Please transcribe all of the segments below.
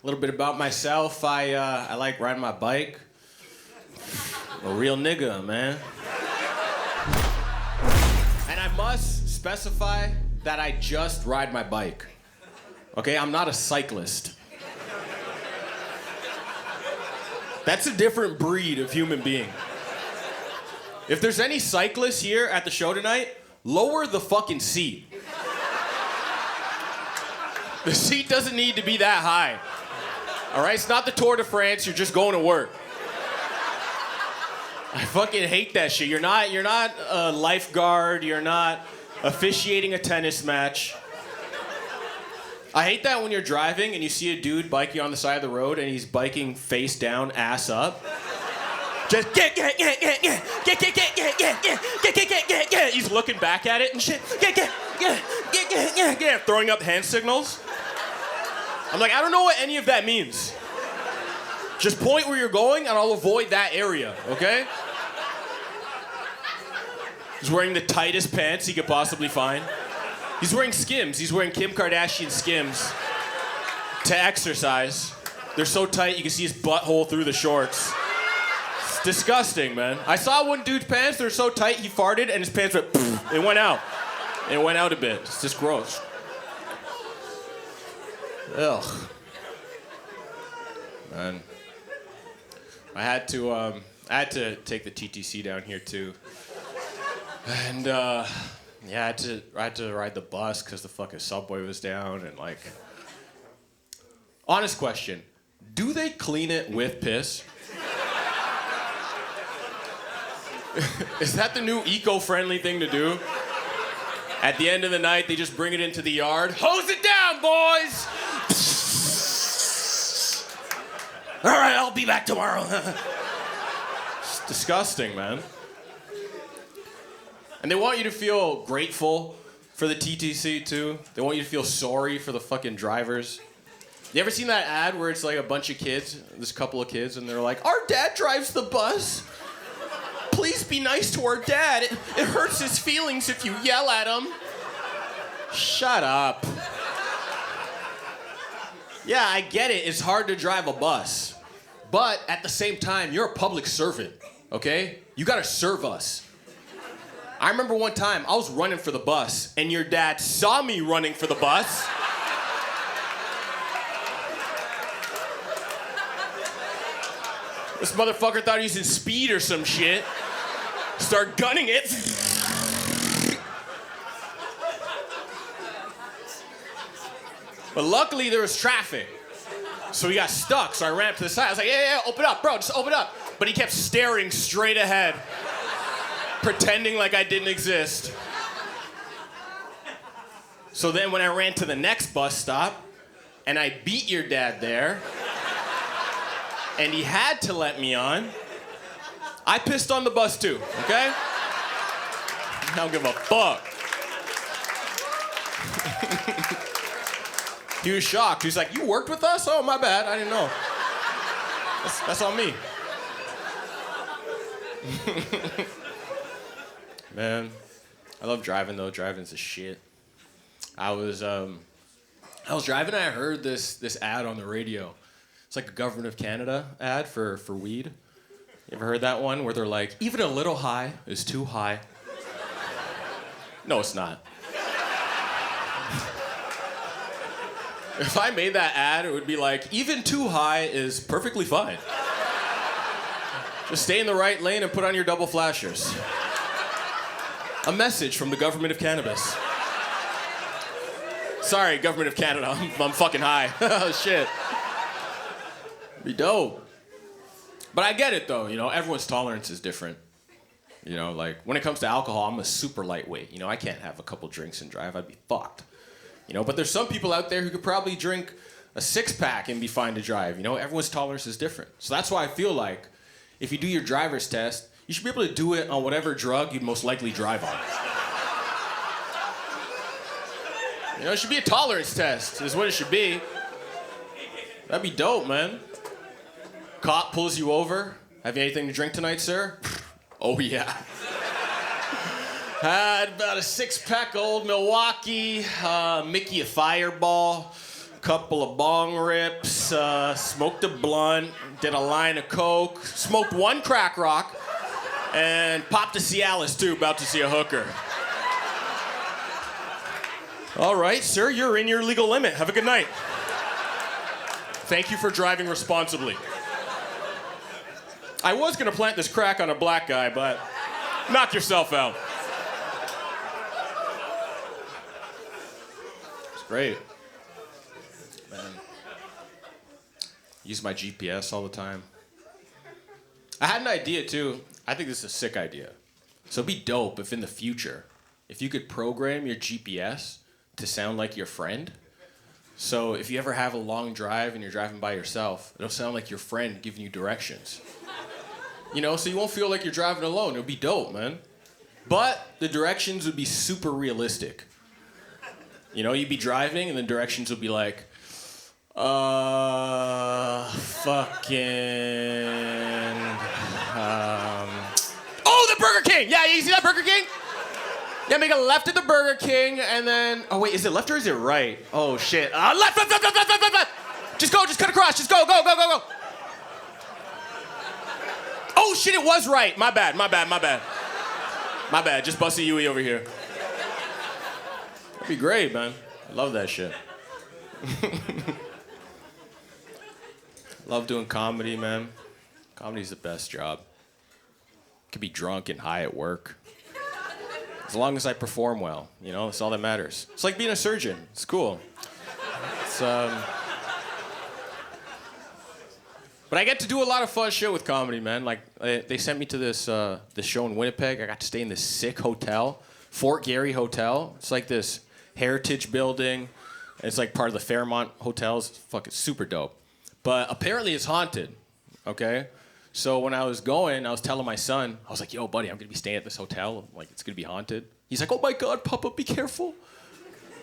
A little bit about myself. I like riding my bike. I'm a real nigga, man. And I must specify that I just ride my bike. Okay, I'm not a cyclist. That's a different breed of human being. If there's any cyclists here at the show tonight, lower the fucking seat. The seat doesn't need to be that high. All right, it's not the Tour de France. You're just going to work. I fucking hate that shit. You're not a lifeguard. You're not officiating a tennis match. I hate that when you're driving and you see a dude biking on the side of the road and he's biking face down, ass up. Just get. He's looking back at it and shit. Get, throwing up hand signals. I'm like, I don't know what any of that means. Just point where you're going and I'll avoid that area, okay? He's wearing the tightest pants he could possibly find. He's wearing Skims. He's wearing Kim Kardashian Skims to exercise. They're so tight you can see his butthole through the shorts. It's disgusting, man. I saw one dude's pants. They're so tight he farted and his pants went, it went out. It went out a bit. It's just gross. Ugh. Man. I had to take the TTC down here too. And yeah, I had to ride the bus because the fucking subway was down and like. Honest question, do they clean it with piss? Is that the new eco-friendly thing to do? At the end of the night, they just bring it into the yard. Hose it down, boys! All right, I'll be back tomorrow. It's disgusting, man. And they want you to feel grateful for the TTC, too. They want you to feel sorry for the fucking drivers. You ever seen that ad where it's like a bunch of kids, this couple of kids, and they're like, our dad drives the bus. Please be nice to our dad. It hurts his feelings if you yell at him. Shut up. Yeah, I get it. It's hard to drive a bus. But at the same time, you're a public servant, okay? You gotta serve us. I remember one time I was running for the bus, and your dad saw me running for the bus. This motherfucker thought he was in Speed or some shit. Start gunning it. But luckily there was traffic. So he got stuck, so I ran up to the side. I was like, yeah, open up, bro, just open up. But he kept staring straight ahead, pretending like I didn't exist. So then when I ran to the next bus stop, and I beat your dad there, and he had to let me on, I pissed on the bus too, okay? I don't give a fuck. He was shocked. He was like, you worked with us? Oh, my bad. I didn't know. That's on me. Man, I love driving, though. Driving's the shit. I was driving and I heard this ad on the radio. It's like a Government of Canada ad for weed. You ever heard that one where they're like, even a little high is too high? No, it's not. If I made that ad, it would be like, even too high is perfectly fine. Just stay in the right lane and put on your double flashers. A message from the Government of Cannabis. Sorry, Government of Canada, I'm fucking high. Oh, shit. Be dope. But I get it, though. You know, everyone's tolerance is different. You know, like, when it comes to alcohol, I'm a super lightweight. You know, I can't have a couple drinks and drive. I'd be fucked. You know, but there's some people out there who could probably drink a six-pack and be fine to drive. You know, everyone's tolerance is different. So that's why I feel like if you do your driver's test, you should be able to do it on whatever drug you'd most likely drive on. You know, it should be a tolerance test, is what it should be. That'd be dope, man. Cop pulls you over. Have you anything to drink tonight, sir? Oh, yeah. Had about a six-pack of Old Milwaukee, Mickey a Fireball, couple of bong rips, smoked a blunt, did a line of coke, smoked one crack rock, and popped a Cialis too, about to see a hooker. All right, sir, you're in your legal limit. Have a good night. Thank you for driving responsibly. I was gonna plant this crack on a black guy, but knock yourself out. It's great. Man. Use my GPS all the time. I had an idea too. I think this is a sick idea. So it'd be dope if in the future, if you could program your GPS to sound like your friend. So if you ever have a long drive and you're driving by yourself, it'll sound like your friend giving you directions. You know, so you won't feel like you're driving alone. It'll be dope, man. But the directions would be super realistic. You know, you'd be driving and the directions would be like, fucking, oh, the Burger King! Yeah, you see that Burger King? Yeah, make a left at the Burger King, and then... Oh, wait, is it left or is it right? Oh, shit. Left! Just go, just cut across. Just go. Oh, shit, it was right. My bad. Just bust a Yui over here. That'd be great, man. I love that shit. Love doing comedy, man. Comedy's the best job. Could be drunk and high at work. As long as I perform well, you know, that's all that matters. It's like being a surgeon. It's cool. But I get to do a lot of fun shit with comedy, man. Like, they sent me to this show in Winnipeg. I got to stay in this sick hotel, Fort Garry Hotel. It's like this heritage building. It's like part of the Fairmont Hotels. It's fucking super dope. But apparently it's haunted, okay? So when I was going, I was telling my son, I was like, yo, buddy, I'm going to be staying at this hotel. Like, it's going to be haunted. He's like, oh, my God, Papa, be careful.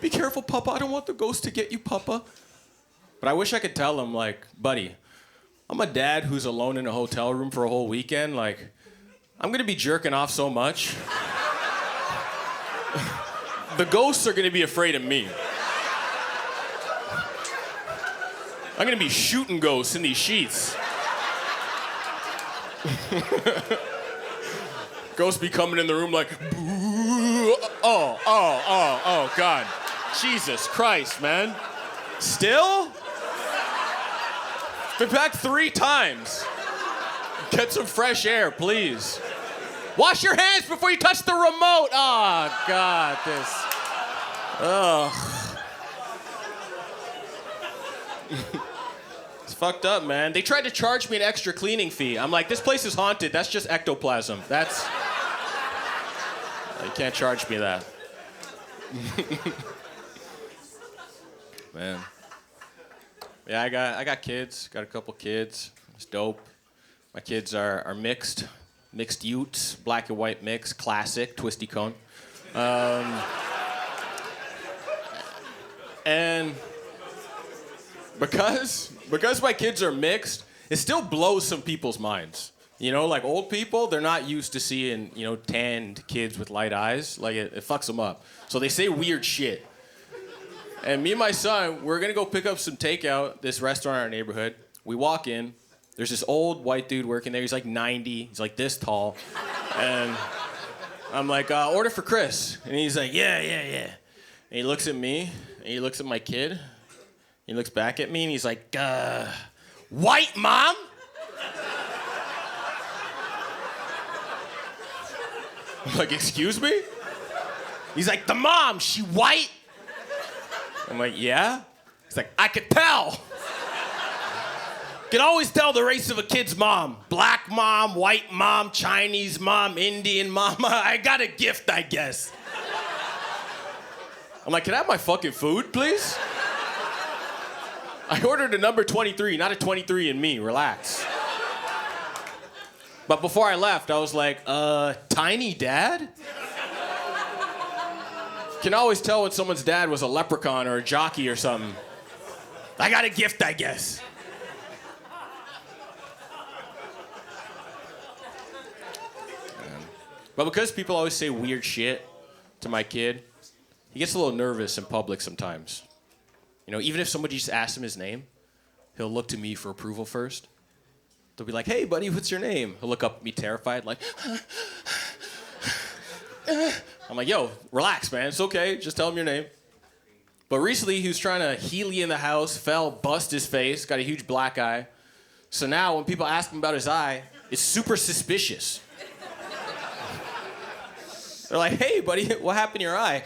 Be careful, Papa. I don't want the ghost to get you, Papa. But I wish I could tell him, like, buddy, I'm a dad who's alone in a hotel room for a whole weekend. Like, I'm going to be jerking off so much. The ghosts are going to be afraid of me. I'm going to be shooting ghosts in these sheets. Ghosts be coming in the room like, oh, God. Jesus Christ, man. Still? Been back 3 times. Get some fresh air, please. Wash your hands before you touch the remote. Oh, God, this. Ugh. It's fucked up, man. They tried to charge me an extra cleaning fee. I'm like, this place is haunted. That's just ectoplasm. That's... You can't charge me that. Man. Yeah, I got kids. Got a couple kids. It's dope. My kids are mixed. Mixed utes. Black and white mix. Classic. Twisty cone. And... Because my kids are mixed, it still blows some people's minds. You know, like old people, they're not used to seeing, you know, tanned kids with light eyes. Like, it fucks them up. So they say weird shit. And me and my son, we're gonna go pick up some takeout, this restaurant in our neighborhood. We walk in, there's this old white dude working there. He's like 90, he's like this tall. And I'm like, order for Chris. And he's like, yeah. And he looks at me, and he looks at my kid. He looks back at me and he's like, white mom? I'm like, excuse me? He's like, the mom, she white? I'm like, yeah? He's like, I could tell. Can always tell the race of a kid's mom. Black mom, white mom, Chinese mom, Indian mama. I got a gift, I guess. I'm like, can I have my fucking food, please? I ordered a number 23, not a 23andMe. Relax. But before I left, I was like, tiny dad? Can always tell when someone's dad was a leprechaun or a jockey or something. I got a gift, I guess. But because people always say weird shit to my kid, he gets a little nervous in public sometimes. You know, even if somebody just asks him his name, he'll look to me for approval first. They'll be like, hey, buddy, what's your name? He'll look up at me terrified, like, I'm like, yo, relax, man. It's okay. Just tell him your name. But recently, he was trying to heely in the house, fell, bust his face, got a huge black eye. So now when people ask him about his eye, it's super suspicious. They're like, hey, buddy, what happened to your eye?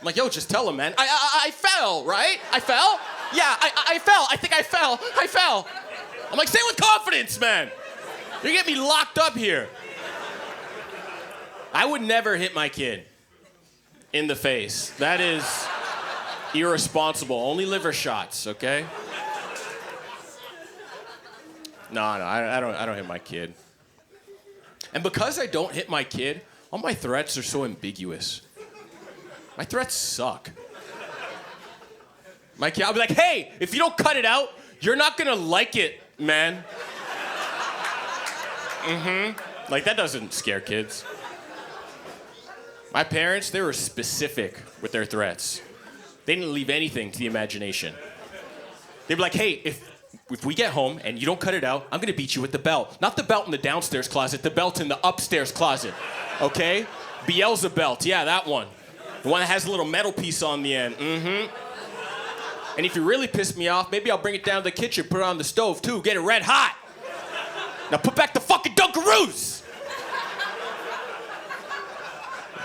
I'm like, yo, just tell him, man. I fell, right? I fell? Yeah, I fell. I think I fell. I fell. I'm like, say it with confidence, man. You're getting me locked up here. I would never hit my kid in the face. That is irresponsible. Only liver shots, okay? No, I don't hit my kid. And because I don't hit my kid, all my threats are so ambiguous. My threats suck. My kid, I'll be like, hey, if you don't cut it out, you're not gonna like it, man. Like, that doesn't scare kids. My parents, they were specific with their threats. They didn't leave anything to the imagination. They'd be like, hey, if we get home and you don't cut it out, I'm gonna beat you with the belt. Not the belt in the downstairs closet, the belt in the upstairs closet, okay? Beelzebub, yeah, that one. The one that has a little metal piece on the end, And if you really piss me off, maybe I'll bring it down to the kitchen, put it on the stove too, get it red hot. Now put back the fucking Dunkaroos!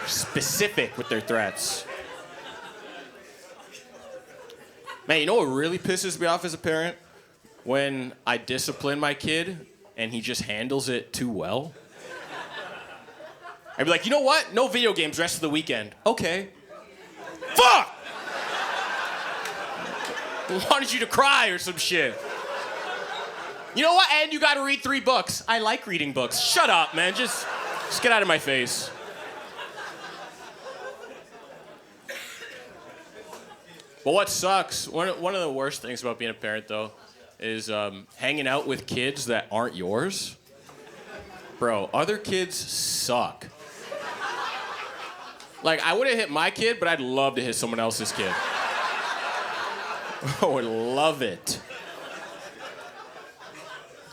Specific with their threats. Man, you know what really pisses me off as a parent? When I discipline my kid and he just handles it too well. I'd be like, you know what? No video games rest of the weekend. Okay. Fuck! Wanted you to cry or some shit. You know what? And you gotta read 3 books. I like reading books. Shut up, man. Just get out of my face. But what sucks, one of the worst things about being a parent, though, is hanging out with kids that aren't yours. Bro, other kids suck. Like, I wouldn't hit my kid, but I'd love to hit someone else's kid. I would love it.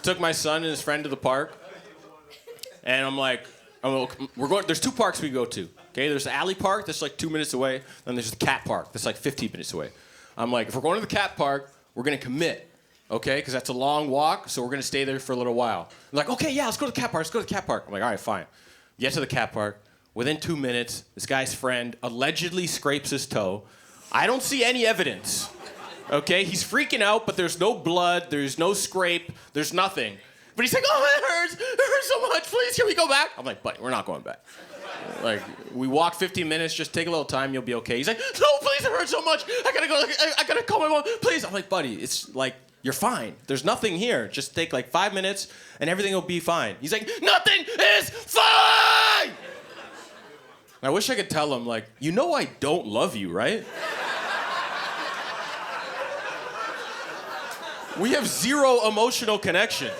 Took my son and his friend to the park, and I'm like, there's 2 parks we go to. Okay, there's the alley park that's like 2 minutes away, then there's the cat park that's like 15 minutes away. I'm like, if we're going to the cat park, we're gonna commit, okay? Because that's a long walk, so we're gonna stay there for a little while. I'm like, okay, yeah, let's go to the cat park, let's go to the cat park. I'm like, all right, fine. Get to the cat park. Within 2 minutes, this guy's friend allegedly scrapes his toe. I don't see any evidence, okay? He's freaking out, but there's no blood, there's no scrape, there's nothing. But he's like, oh, it hurts so much, please, can we go back? I'm like, buddy, we're not going back. Like, we walk 15 minutes, just take a little time, you'll be okay. He's like, no, please, it hurts so much. I gotta go, I gotta call my mom, please. I'm like, buddy, it's like, you're fine. There's nothing here. Just take like 5 minutes and everything will be fine. He's like, nothing is fine! I wish I could tell him, like, you know I don't love you, right? We have 0 emotional connection.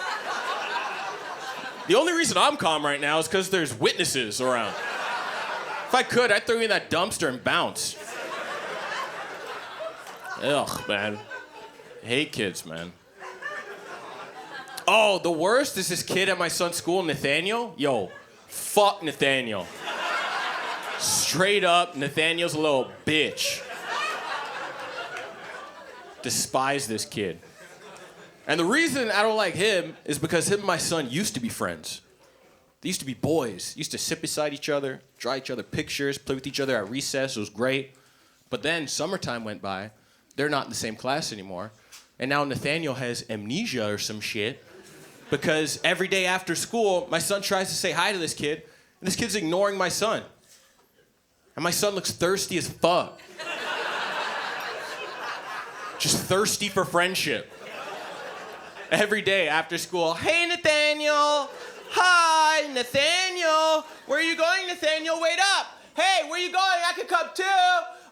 The only reason I'm calm right now is because there's witnesses around. If I could, I'd throw you in that dumpster and bounce. Ugh, man. I hate kids, man. Oh, the worst is this kid at my son's school, Nathaniel. Yo, fuck Nathaniel. Straight up, Nathaniel's a little bitch. Despise this kid. And the reason I don't like him is because him and my son used to be friends. They used to be boys. Used to sit beside each other, draw each other pictures, play with each other at recess. It was great. But then summertime went by. They're not in the same class anymore. And now Nathaniel has amnesia or some shit because every day after school, my son tries to say hi to this kid, and this kid's ignoring my son. And my son looks thirsty as fuck. Just thirsty for friendship. Every day after school, hey, Nathaniel. Hi, Nathaniel. Where are you going, Nathaniel? Wait up. Hey, where you going? I can come too.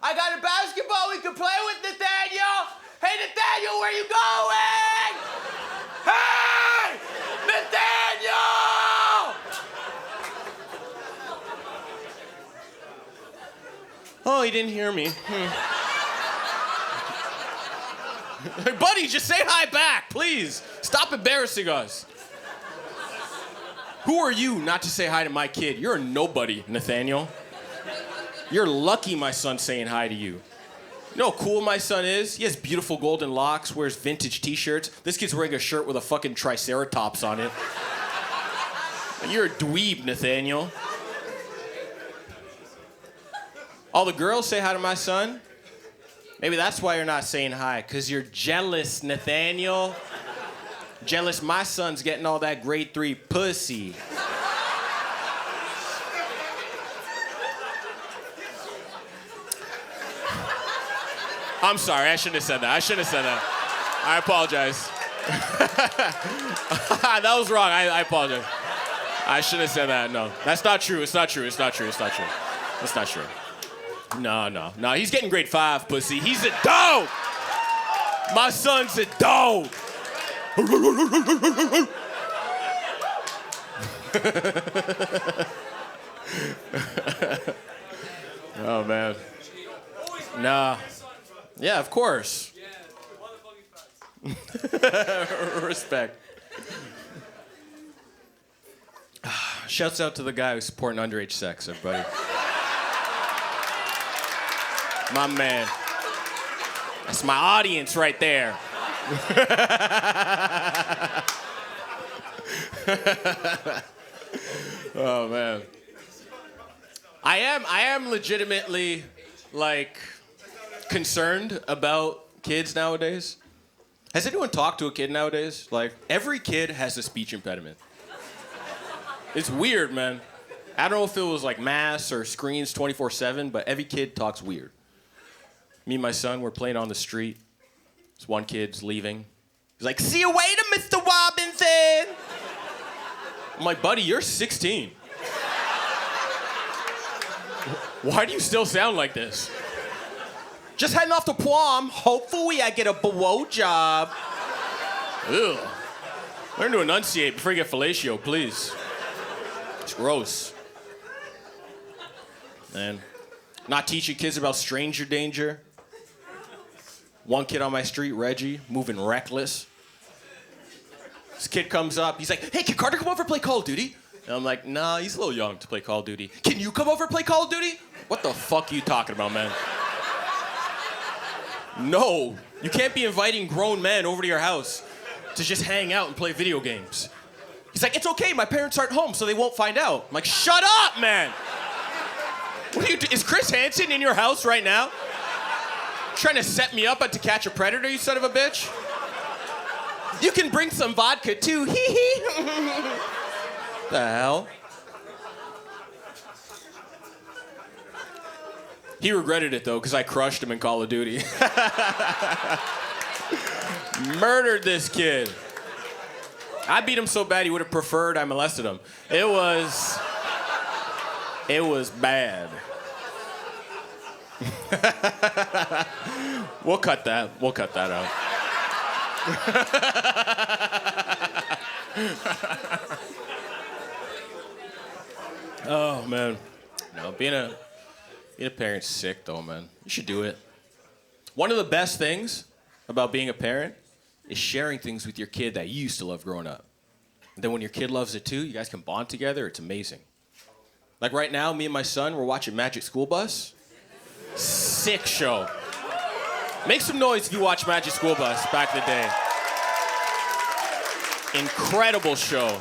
I got a basketball we can play with, Nathaniel. Hey, Nathaniel, where you going? Hey, Nathaniel! Oh, he didn't hear me. Hey, buddy, just say hi back, please. Stop embarrassing us. Who are you not to say hi to my kid? You're a nobody, Nathaniel. You're lucky my son's saying hi to you. You know how cool my son is? He has beautiful golden locks, wears vintage t-shirts. This kid's wearing a shirt with a fucking triceratops on it. You're a dweeb, Nathaniel. All the girls say hi to my son? Maybe that's why you're not saying hi, because you're jealous, Nathaniel. Jealous my son's getting all that grade 3 pussy. I'm sorry, I shouldn't have said that. I apologize. That was wrong, I apologize. I shouldn't have said that, no. That's not true, it's not true. No, he's getting grade 5 pussy. He's a dog! My son's a dog! Oh, man. Nah. Yeah, of course. Respect. Shouts out to the guy who's supporting underage sex, everybody. My man. That's my audience right there. Oh, man. I am legitimately, like, concerned about kids nowadays. Has anyone talked to a kid nowadays? Like, every kid has a speech impediment. It's weird, man. I don't know if it was like mass or screens 24/7, but every kid talks weird. Me and my son, we're playing on the street. This one kid's leaving. He's like, "See you later, Mr. Robinson." I'm like, "Buddy, you're 16. Why do you still sound like this?" "Just heading off to prom. Hopefully I get a blowjob." Ew. Learn to enunciate before you get fellatio, please. It's gross. Man, not teaching kids about stranger danger. One kid on my street, Reggie, moving reckless. This kid comes up, he's like, "Hey, can Carter come over and play Call of Duty?" And I'm like, "Nah, he's a little young to play Call of Duty." "Can you come over and play Call of Duty?" What the fuck are you talking about, man? No, you can't be inviting grown men over to your house to just hang out and play video games. He's like, "It's okay, my parents aren't home, so they won't find out." I'm like, "Shut up, man! What are you is Chris Hansen in your house right now? Trying to set me up To Catch a Predator, you son of a bitch? You can bring some vodka too, hee hee." The hell? He regretted it though, because I crushed him in Call of Duty. Murdered this kid. I beat him so bad he would have preferred I molested him. It was bad. We'll cut that out. Oh, man. No, being a parent's sick, though, man. You should do it. One of the best things about being a parent is sharing things with your kid that you used to love growing up. And then when your kid loves it, too, you guys can bond together. It's amazing. Like right now, me and my son, we're watching Magic School Bus. Sick show. Make some noise if you watch Magic School Bus back in the day. Incredible show.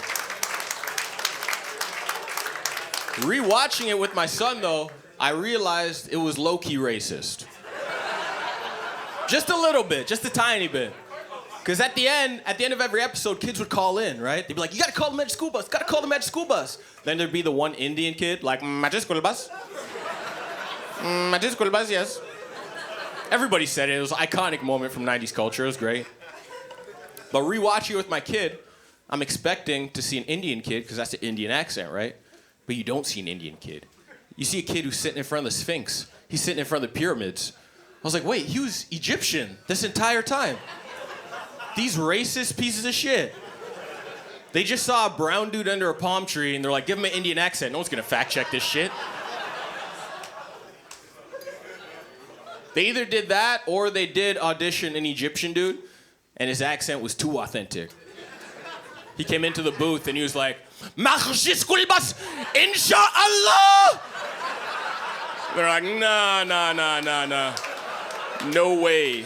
Rewatching it with my son, though, I realized it was low-key racist. Just a little bit, just a tiny bit. Because at the end of every episode, kids would call in, right? They'd be like, "You gotta call the Magic School Bus, gotta call the Magic School Bus." Then there'd be the one Indian kid, like, "Magic School Bus? Magic School Bus, yes." Everybody said it. It was an iconic moment from 90s culture. It was great. But rewatching it with my kid, I'm expecting to see an Indian kid, because that's the Indian accent, right? But you don't see an Indian kid. You see a kid who's sitting in front of the Sphinx. He's sitting in front of the pyramids. I was like, wait, he was Egyptian this entire time. These racist pieces of shit. They just saw a brown dude under a palm tree, and they're like, "Give him an Indian accent. No one's gonna fact check this shit." They either did that or they did audition an Egyptian dude, and his accent was too authentic. He came into the booth and he was like, Kulbas, Inshallah! They're like, nah. No way.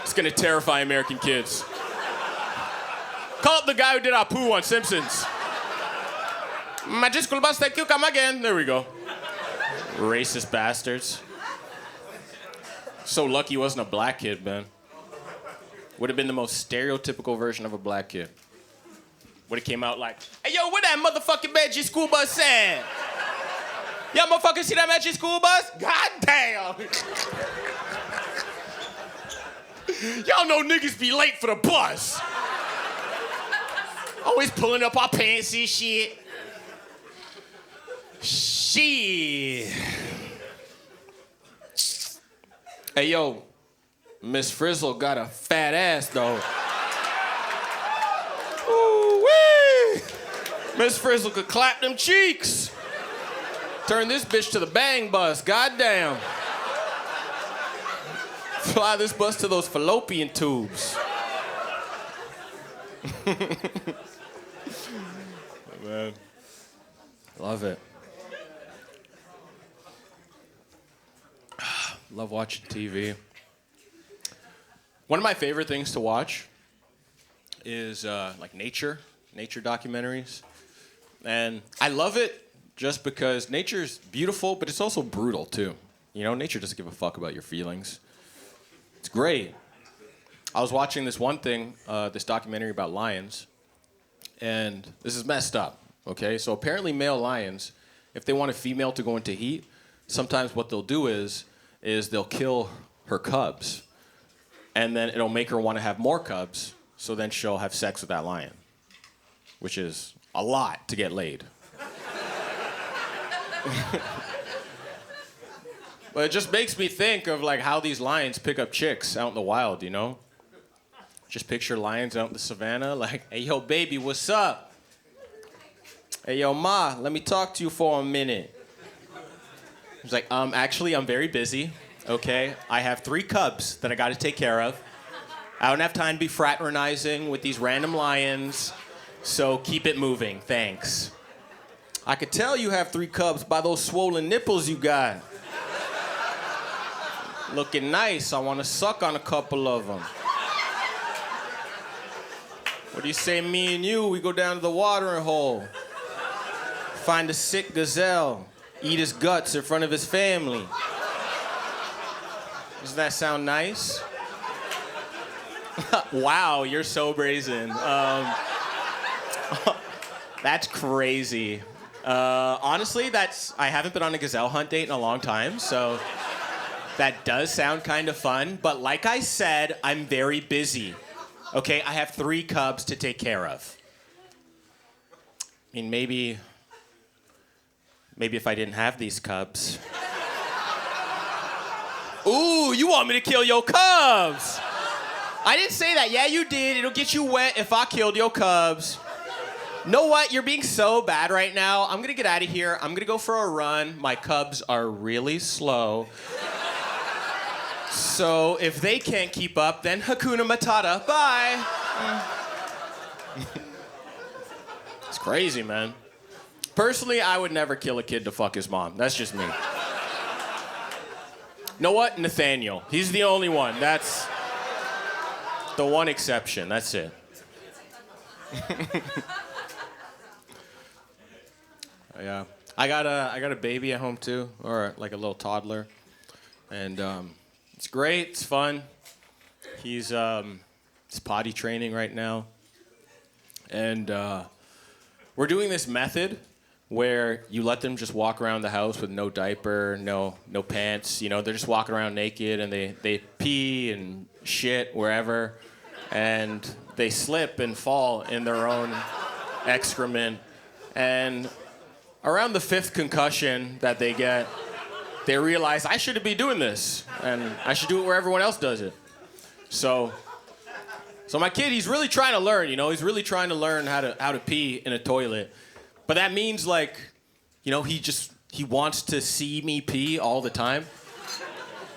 It's gonna terrify American kids. Call up the guy who did Apu on Simpsons. Majis Kulbas, thank you, come again. There we go. Racist bastards. So lucky he wasn't a black kid, man. Would have been the most stereotypical version of a black kid. Would have came out like, hey, yo, where that motherfucking Magic School Bus at? Y'all motherfuckers see that Magic School Bus? God damn. Y'all know niggas be late for the bus. Always pulling up our pants and shit. Shit. Hey, yo, Miss Frizzle got a fat ass, though. Ooh-wee. Miss Frizzle could clap them cheeks. Turn this bitch to the bang bus, goddamn. Fly this bus to those fallopian tubes. Man. Love it. Love watching TV. One of my favorite things to watch is like nature documentaries. And I love it just because nature's beautiful, but it's also brutal too. You know, nature doesn't give a fuck about your feelings. It's great. I was watching this one thing, this documentary about lions, and this is messed up, okay? So apparently male lions, if they want a female to go into heat, sometimes what they'll do is they'll kill her cubs, and then it'll make her want to have more cubs, so then she'll have sex with that lion, which is a lot to get laid. But it just makes me think of like how these lions pick up chicks out in the wild, you know? Just picture lions out in the savannah, like, hey, yo, baby, what's up? Hey, yo, ma, let me talk to you for a minute. He's like, actually, I'm very busy, okay? I have 3 cubs that I gotta take care of. I don't have time to be fraternizing with these random lions, so keep it moving, thanks. I could tell you have 3 cubs by those swollen nipples you got. Looking nice, I wanna suck on a couple of them. What do you say, me and you, we go down to the watering hole, find a sick gazelle, eat his guts in front of his family. Doesn't that sound nice? Wow, you're so brazen. That's crazy. Honestly, I haven't been on a gazelle hunt date in a long time, so that does sound kind of fun. But like I said, I'm very busy. Okay, I have 3 cubs to take care of. I mean, maybe if I didn't have these cubs. Ooh, you want me to kill your cubs? I didn't say that. Yeah, you did. It'll get you wet if I killed your cubs. Know what? You're being so bad right now. I'm gonna get out of here. I'm gonna go for a run. My cubs are really slow. So if they can't keep up, then Hakuna Matata. Bye. It's crazy, man. Personally, I would never kill a kid to fuck his mom. That's just me. Know what? Nathaniel. He's the only one. That's the one exception. That's it. Yeah. I got a baby at home too, or like a little toddler. And it's great, it's fun. He's potty training right now. And we're doing this method where you let them just walk around the house with no diaper, no pants. You know, they're just walking around naked and they pee and shit wherever. And they slip and fall in their own excrement. And around the 5th concussion that they get, they realize I shouldn't be doing this, and I should do it where everyone else does it. So my kid, he's really trying to learn, you know, he's really trying to learn how to pee in a toilet. But that means, like, you know, he wants to see me pee all the time.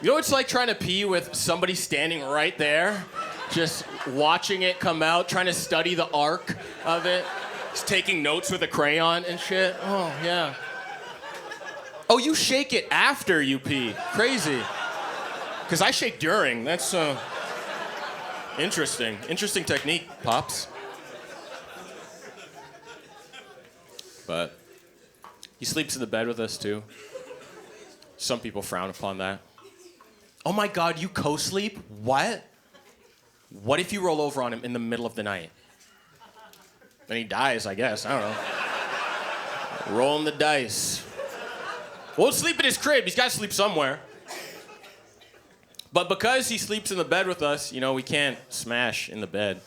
You know what it's like trying to pee with somebody standing right there, just watching it come out, trying to study the arc of it, just taking notes with a crayon and shit? Oh, yeah. Oh, you shake it after you pee. Crazy. Because I shake during. That's interesting. Interesting technique, Pops. But he sleeps in the bed with us, too. Some people frown upon that. Oh my God, you co-sleep? What? What if you roll over on him in the middle of the night? Then he dies, I guess. I don't know. Rolling the dice. Won't sleep in his crib. He's got to sleep somewhere. But because he sleeps in the bed with us, you know, we can't smash in the bed.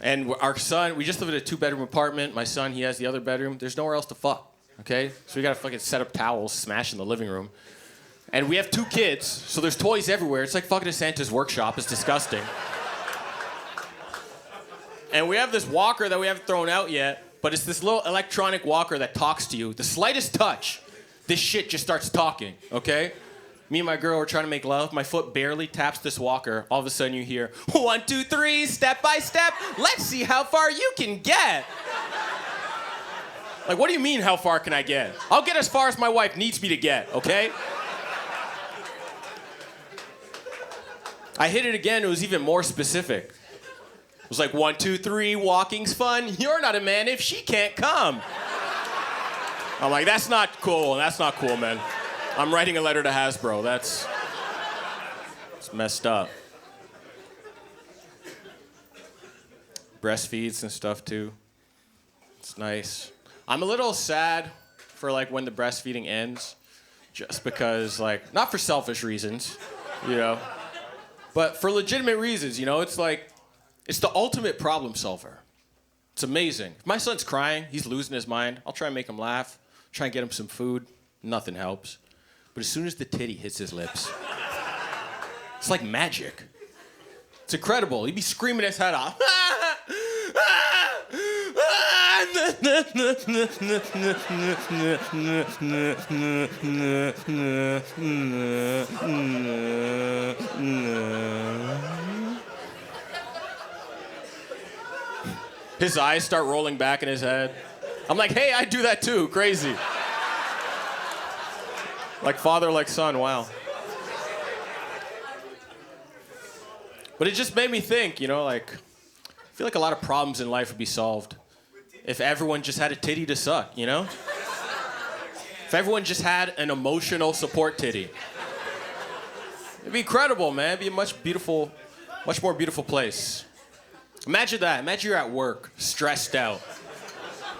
And our son, we just live in a 2-bedroom apartment. My son, he has the other bedroom. There's nowhere else to fuck, okay? So we got to fucking set up towels, smash in the living room. And we have 2 kids, so there's toys everywhere. It's like fucking a Santa's workshop. It's disgusting. And we have this walker that we haven't thrown out yet, but it's this little electronic walker that talks to you. The slightest touch, this shit just starts talking, okay? Me and my girl are trying to make love. My foot barely taps this walker. All of a sudden you hear, 1, 2, 3, step by step. Let's see how far you can get. Like, what do you mean, how far can I get? I'll get as far as my wife needs me to get, okay? I hit it again, it was even more specific. It was like, 1, 2, 3, walking's fun. You're not a man if she can't come. I'm like, that's not cool, man. I'm writing a letter to Hasbro, it's messed up. Breastfeeds and stuff too. It's nice. I'm a little sad for like when the breastfeeding ends, just because like, not for selfish reasons, you know, but for legitimate reasons, you know, it's like, it's the ultimate problem solver. It's amazing. If my son's crying, he's losing his mind, I'll try and make him laugh, try and get him some food, nothing helps. But as soon as the titty hits his lips, it's like magic. It's incredible. He'd be screaming his head off. His eyes start rolling back in his head. I'm like, hey, I do that too. Crazy. Like father, like son, wow. But it just made me think, you know, like, I feel like a lot of problems in life would be solved if everyone just had a titty to suck, you know? If everyone just had an emotional support titty. It'd be incredible, man. It'd be a much more beautiful place. Imagine that. Imagine you're at work, stressed out,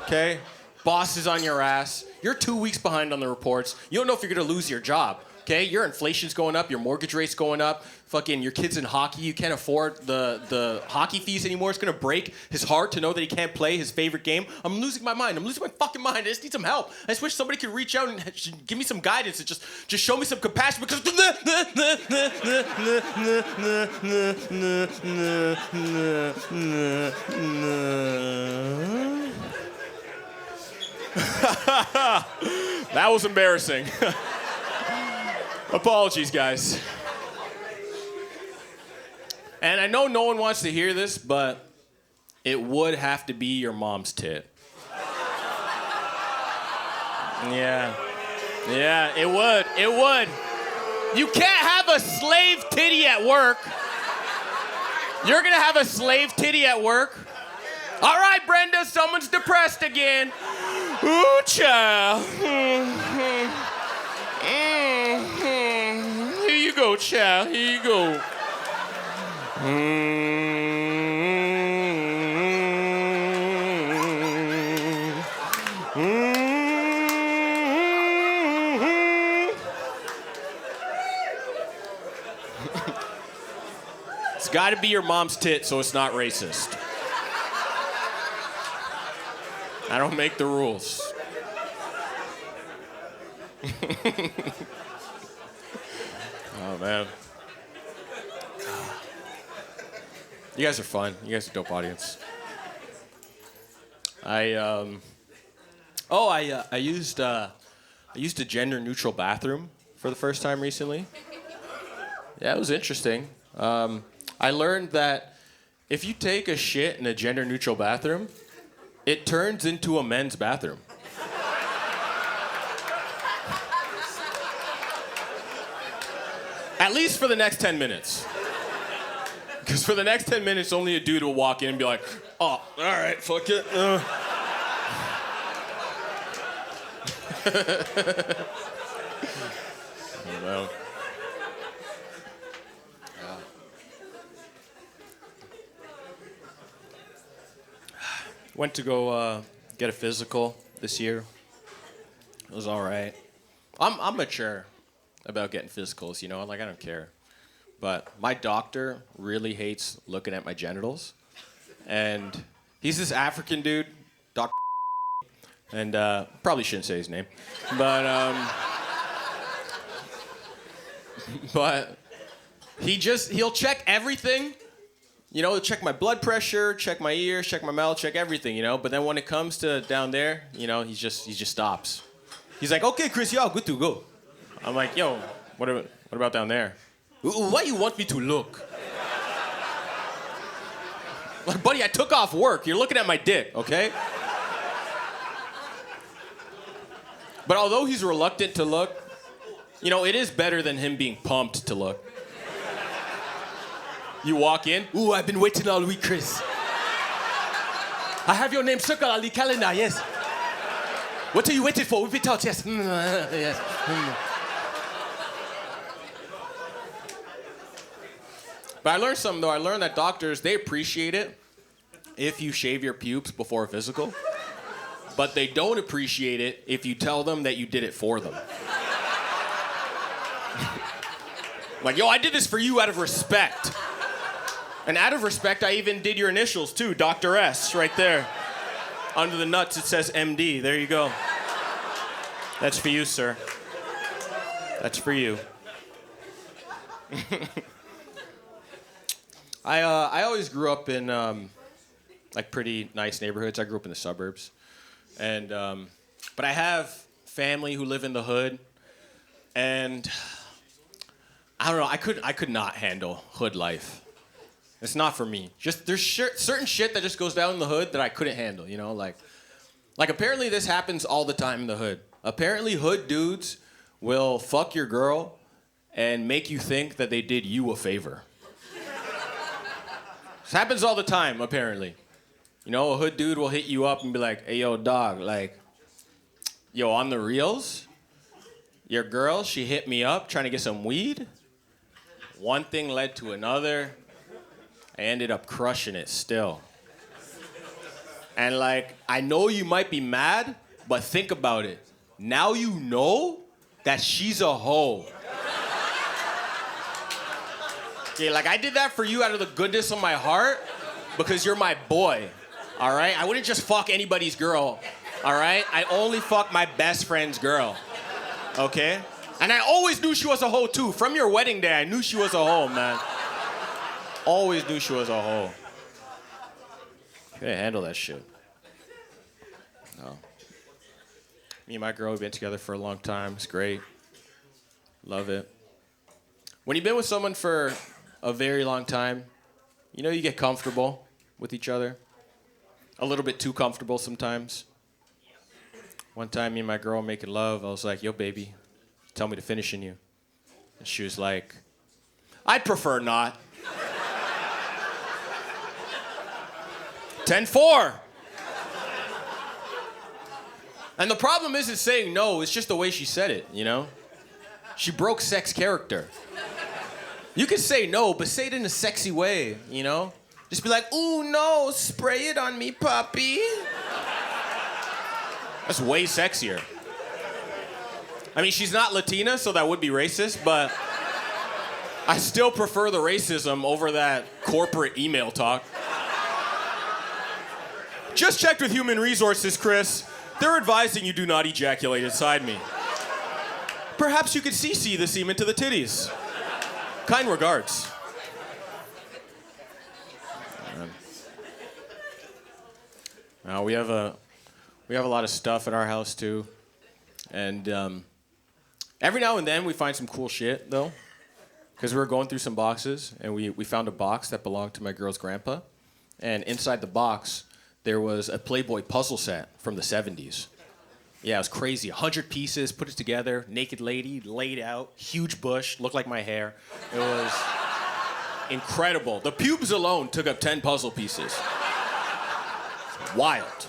okay? Boss is on your ass. You're 2 weeks behind on the reports. You don't know if you're gonna lose your job, okay? Your inflation's going up, your mortgage rate's going up, fucking your kid's in hockey, you can't afford the hockey fees anymore. It's gonna break his heart to know that he can't play his favorite game. I'm losing my mind. I'm losing my fucking mind. I just need some help. I just wish somebody could reach out and give me some guidance and just show me some compassion because that was embarrassing. Apologies, guys. And I know no one wants to hear this, but it would have to be your mom's tit. Yeah. Yeah, it would. It would. You can't have a slave titty at work. You're gonna have a slave titty at work? All right, Brenda, someone's depressed again. Ooh, child. Here you go, child. Here you go. It's got to be your mom's tit so it's not racist. I don't make the rules. Oh, man. You guys are fun. You guys are a dope audience. I used a gender-neutral bathroom for the first time recently. Yeah, it was interesting. I learned that if you take a shit in a gender-neutral bathroom, it turns into a men's bathroom. At least for the next 10 minutes. Because for the next 10 minutes, only a dude will walk in and be like, oh, all right, fuck it. Well, went to go get a physical this year. It was all right. I'm mature about getting physicals, you know, like I don't care. But my doctor really hates looking at my genitals. And he's this African dude, Dr. And probably shouldn't say his name. But he'll check everything. You know, he'll check my blood pressure, check my ears, check my mouth, check everything, you know. But then when it comes to down there, you know, he just stops. He's like, okay, Chris, yeah, good to go. I'm like, yo, what about down there? Why you want me to look? Like, buddy, I took off work. You're looking at my dick, okay? But although he's reluctant to look, you know, it is better than him being pumped to look. You walk in, ooh, I've been waiting all week, Chris. I have your name circled on the calendar, yes. What are you waiting for? Whip it out, yes. Yes. But I learned something, though. I learned that doctors, they appreciate it if you shave your pubes before a physical. But they don't appreciate it if you tell them that you did it for them. Like, yo, I did this for you out of respect. And out of respect, I even did your initials, too. Dr. S, right there. Under the nuts, it says MD. There you go. That's for you, sir. That's for you. I always grew up in like pretty nice neighborhoods. I grew up in the suburbs, and but I have family who live in the hood, and I don't know. I could not handle hood life. It's not for me. Just there's certain shit that just goes down in the hood that I couldn't handle. You know, like apparently this happens all the time in the hood. Apparently hood dudes will fuck your girl and make you think that they did you a favor. This happens all the time, apparently. You know, a hood dude will hit you up and be like, hey, yo, dog, like, yo, on the reels, your girl, she hit me up trying to get some weed. One thing led to another. I ended up crushing it still. And, like, I know you might be mad, but think about it. Now you know that she's a hoe. Yeah, like, I did that for you out of the goodness of my heart because you're my boy, all right? I wouldn't just fuck anybody's girl, all right? I only fuck my best friend's girl, okay? And I always knew she was a hoe, too. From your wedding day, I knew she was a hoe, man. Always knew she was a hoe. Couldn't handle that shit. No. Me and my girl, we've been together for a long time. It's great. Love it. When you've been with someone for a very long time, you know, you get comfortable with each other. A little bit too comfortable sometimes. One time, me and my girl making love, I was like, yo, baby, tell me to finish in you. And she was like, I'd prefer not. 10-4. And the problem isn't saying no, it's just the way she said it, you know? She broke sex character. You can say no, but say it in a sexy way, you know? Just be like, ooh, no, spray it on me, puppy. That's way sexier. I mean, she's not Latina, so that would be racist, but I still prefer the racism over that corporate email talk. Just checked with Human Resources, Chris. They're advising you do not ejaculate inside me. Perhaps you could CC the semen to the titties. Kind regards. Now we have a lot of stuff at our house too, and Every now and then we find some cool shit, though. Because we were going through some boxes, and we found a box that belonged to my girl's grandpa. And inside the box, there was a Playboy puzzle set from the 70s. Yeah, it was crazy. 100 pieces, put it together, naked lady, laid out, huge bush, looked like my hair. It was incredible. The pubes alone took up 10 puzzle pieces. Wild.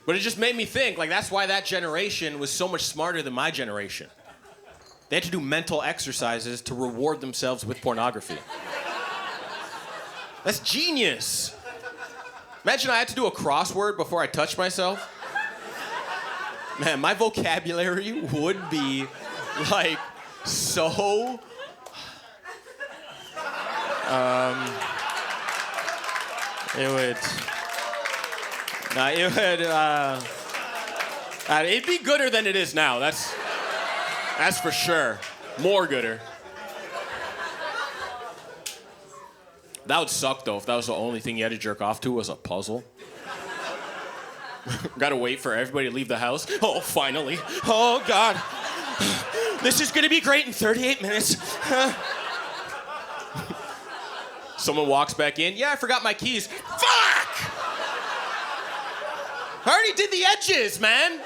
But it just made me think, like, that's why that generation was so much smarter than my generation. They had to do mental exercises to reward themselves with pornography. That's genius. Imagine I had to do a crossword before I touched myself. Man, my vocabulary would be, like, so... It would... Nah, it would, it'd be gooder than it is now. That's for sure. More gooder. That would suck, though, if that was the only thing you had to jerk off to was a puzzle. Gotta wait for everybody to leave the house. Oh, finally. Oh, God. This is gonna be great in 38 minutes. Someone walks back in. Yeah, I forgot my keys. Fuck! I already did the edges, man.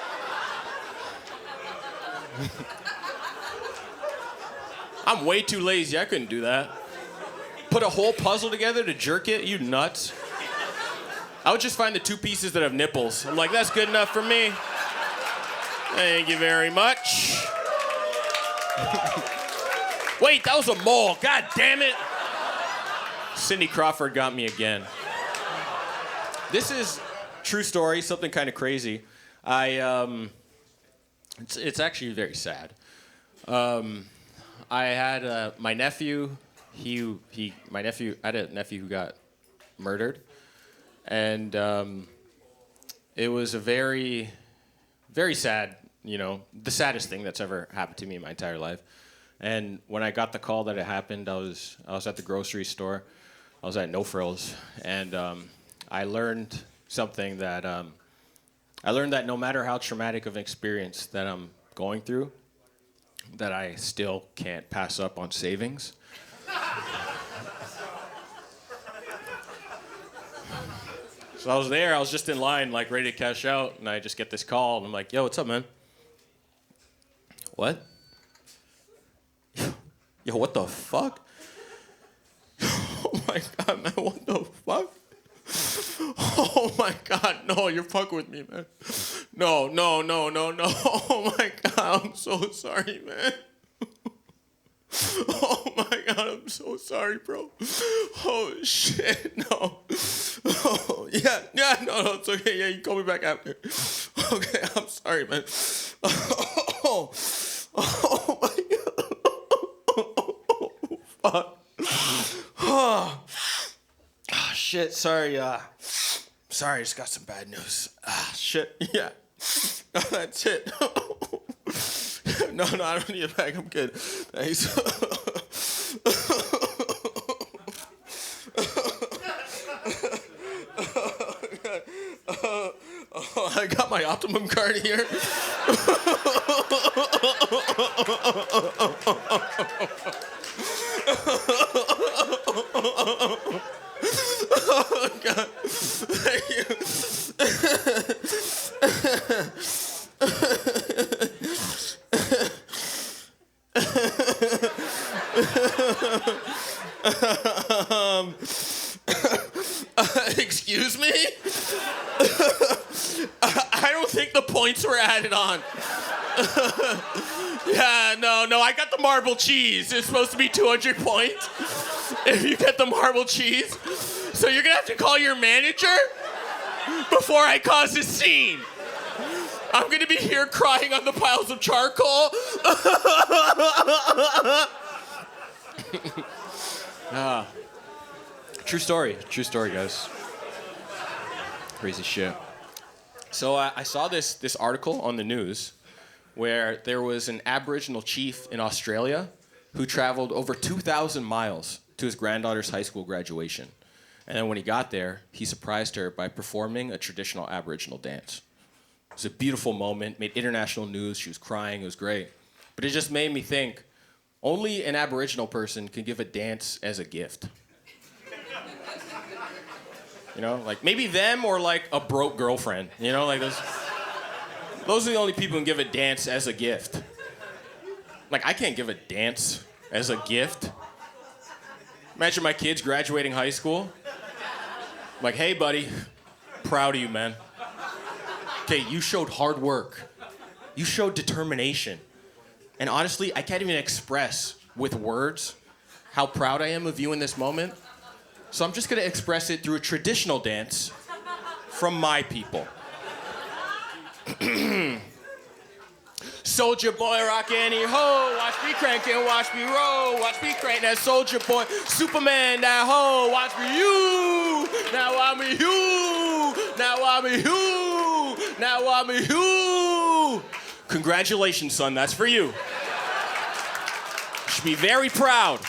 I'm way too lazy. I couldn't do that. Put a whole puzzle together to jerk it? You nuts. I would just find the 2 pieces that have nipples. I'm like, that's good enough for me. Thank you very much. Wait, that was a mole. God damn it. Cindy Crawford got me again. This is true story, something kind of crazy. It's actually very sad. I had my nephew. I had a nephew who got murdered, and it was a very, very sad. The saddest thing that's ever happened to me in my entire life. And when I got the call that it happened, I was at the grocery store. I was at No Frills, and I learned something that no matter how traumatic of an experience that I'm going through, that I still can't pass up on savings. So I was there, I was just in line, like ready to cash out, and I just get this call, and I'm like, yo, what's up, man? What? Yo, what the fuck? Oh my God, man, what the fuck? Oh my God, no, you're fucking with me, man. No. Oh my God, I'm so sorry, man. Oh my God, I'm so sorry, bro. Oh shit, no. Oh, yeah, no, it's okay. Yeah, you call me back after. Okay, I'm sorry, man. Oh my God. Fuck. Oh, shit, sorry, sorry, I just got some bad news. Shit, yeah. No, that's it. No, I don't need it back. I'm good. Thanks. I got my Optimum card here. Oh, God. Thank you. Excuse me? I don't think the points were added on. Yeah, no, I got the marble cheese. It's supposed to be 200 points if you get the marble cheese. So you're gonna have to call your manager before I cause a scene. I'm gonna be here crying on the piles of charcoal. True story, guys. Crazy shit. So I saw this article on the news where there was an Aboriginal chief in Australia who traveled over 2,000 miles to his granddaughter's high school graduation. And then when he got there, he surprised her by performing a traditional Aboriginal dance. was a beautiful moment, made international news. She was crying. It was great. But it just made me think, only an Aboriginal person can give a dance as a gift. You know, like maybe them or like a broke girlfriend. You know, like those are the only people who can give a dance as a gift. Like, I can't give a dance as a gift. Imagine my kids graduating high school. I'm like, hey, buddy, proud of you, man. Okay, you showed hard work. You showed determination. And honestly, I can't even express with words how proud I am of you in this moment. So I'm just gonna express it through a traditional dance from my people. Soldier boy, rock any hoe. Watch me crank and watch me roll. Watch me crank that soldier boy. Superman, that hoe. Watch me you. Now I'm a you. Now I'm a you. Now I'm a you. Congratulations, son. That's for you. You should be very proud.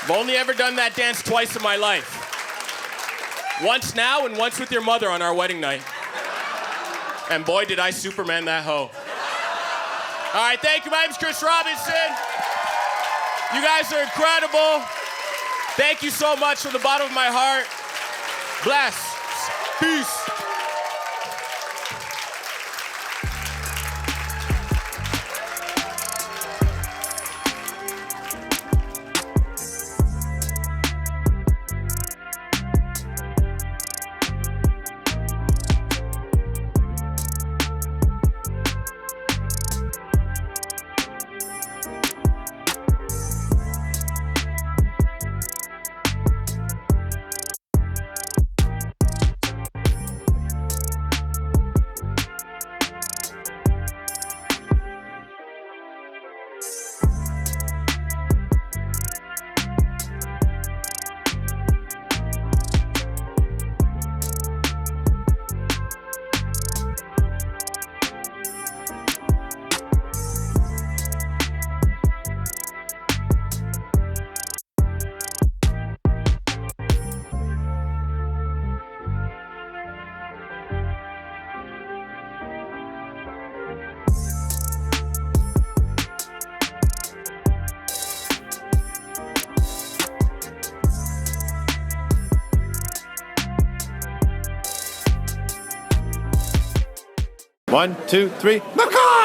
I've only ever done that dance twice in my life. Once now and once with your mother on our wedding night. And boy, did I Superman that hoe. All right, thank you. My name's Chris Robinson. You guys are incredible. Thank you so much from the bottom of my heart. Bless. Peace. One, two, three, Macaw!